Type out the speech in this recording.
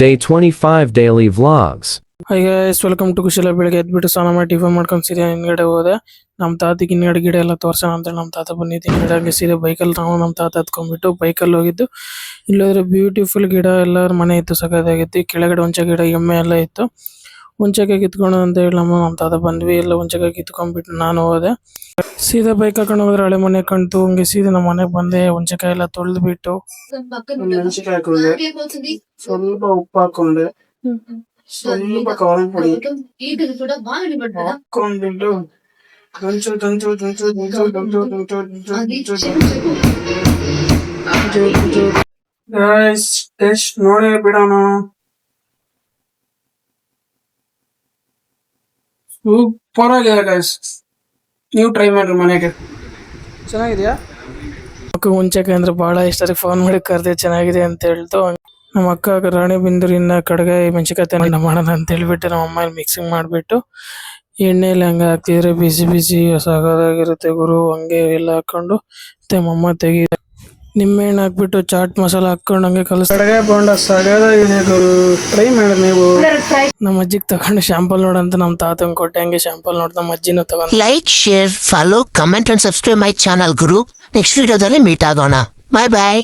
Day 25 Daily Vlogs. Hi guys, welcome to Kushala. ಬೆಳಗ್ಗೆ ಎದ್ಬಿಟ್ಟು ಸ್ನಾನ ಮಾಡಿ ಟಿಫನ್ ಮಾಡ್ಕೊಂಡು ಸೀದಾ ಹಿಂದ್ಗಡೆ ಹೋದೆ. ನಮ್ಮ ತಾತಿಗೆ ಹಿಂದ್ಗಡೆ ಗಿಡ ಎಲ್ಲ ತೋರ್ಸೋಣ ಅಂತ ನಮ್ಮ ತಾತ ಬಂದಿದ್ದು. ಹಿಂದ್ಗಡೆ ಹಂಗೆ ಸೀದಾ ಬೈಕಲ್ಲಿ ನಾವು ನಮ್ಮ ತಾತ ಹತ್ಕೊಂಡ್ಬಿಟ್ಟು ಬೈಕಲ್ಲಿ ಹೋಗಿದ್ದು. ಇಲ್ಲೋದ್ರೆ ಬ್ಯೂಟಿಫುಲ್ ಗಿಡ ಎಲ್ಲರ ಮನೆ ಇತ್ತು, ಸಖತ್ತಾಗಿತ್ತು. ಕೆಳಗಡೆ ಹುಂಚೆ ಗಿಡ, ಎಮ್ಮೆ ಎಲ್ಲ ಇತ್ತು. ಹುಂಚೆಕಾಯಿ ಕಿತ್ಕೊಂಡು ಅಂತ ಹೇಳಿ ನಮ್ಮ ತಾತ ಬಂದ್ವಿ. ಎಲ್ಲ ಹುಂಚೆಕಾಯಿ ಕಿತ್ಕೊಂಡ್ಬಿಟ್ಟು ನಾನು ಹೋದೆ. ಸೀದಾ ಬೈಕ್ ಹಾಕೊಂಡು ಹೋದ್ರೆ ಹಳೆ ಮನೆ ಕಂತು. ಹಂಗೆ ಸೀದಾ ನಮ್ಮ ಮನೆಗೆ ಬಂದೆ. ಹುಂಚೆಕಾಯಿ ಎಲ್ಲ ತೊಳೆದ್ಬಿಟ್ಟು ಮೆಣಸಿನಕಾಯಿ ಹಾಕೊಂಡೆ, ಸ್ವಲ್ಪ ಉಪ್ಪು ಹಾಕೊಂಡೆ, ಸ್ವಲ್ಪ ಖಾರದ ಪುಡಿ ಹಾಕೊಂಡ್ಬಿಟ್ಟು ಟೇಸ್ಟ್ ನೋಡಿ ಬಿಡೋಣ. ಸೂಪರ್ ಆಗಿದೆ ಗೈಸ್, ನೀವು ಟ್ರೈ ಮಾಡ್ರಿ ಮನೆಗೆ. ಚೆನ್ನಾಗಿದೆಯಾ? ಅಕ್ಕ ಹುಂಚೆಕಾಯಿ ಅಂದ್ರೆ ಬಹಳ ಇಷ್ಟ. ಅದಕ್ಕೆ ಫೋನ್ ಮಾಡಿ ಕರೆದೆ ಚೆನ್ನಾಗಿದೆ ಅಂತ ಹೇಳ್ತು. ನಮ್ಮ ಅಕ್ಕ ರಾಣಿಬೆಂದೂರಿನ ಕಡಗಾಯಿ ಮೆಣಸಿನಕಾಯಿ ಮಾಡೋಣ ಅಂತ ಹೇಳ್ಬಿಟ್ಟು ನಮ್ಮ ಅಮ್ಮ ಮಿಕ್ಸಿಂಗ್ ಮಾಡಿಬಿಟ್ಟು ಎಣ್ಣೆಯಲ್ಲಿ ಹಂಗೆ ಹಾಕ್ತಿದ್ರೆ ಬಿಸಿ ಬಿಸಿ ಸಾಕಾಗಿರುತ್ತೆ ಗುರು. ಹಂಗೆ ಎಲ್ಲ ಹಾಕೊಂಡು ನಮ್ಮಮ್ಮ ತೆಗಿ ನಿಂಬೆಹಣ್ಣು ಹಾಕ್ಬಿಟ್ಟು ಚಾಟ್ ಮಸಾಲ ಹಾಕೊಂಡು ಹಂಗೆ ಕಡಗಾಯಿ ಬೋಂಡ ಸಾಕಾಗಿದೆ ಗುರು. ಟ್ರೈ ಮಾಡಿ ನೀವು. ನಮ್ಮ ಅಜ್ಜಿಗೆ ತಗೊಂಡು ಶಾಂಪಲ್ ನೋಡಂತ ನಮ್ಮ ತಾತಂಗೆ ಕೊಟ್ಟೆ. ಹಂಗೆ ಶಾಂಪಲ್ ನೋಡ್ ನಮ್ಮ ಅಜ್ಜಿನೂ ತಗೊಂಡು. Like, share, follow, comment and subscribe my channel Guru. Next ವಿಡಿಯೋದಲ್ಲಿ ಮೀಟ್ ಆಗೋಣ. ಬಾಯ್ ಬಾಯ್.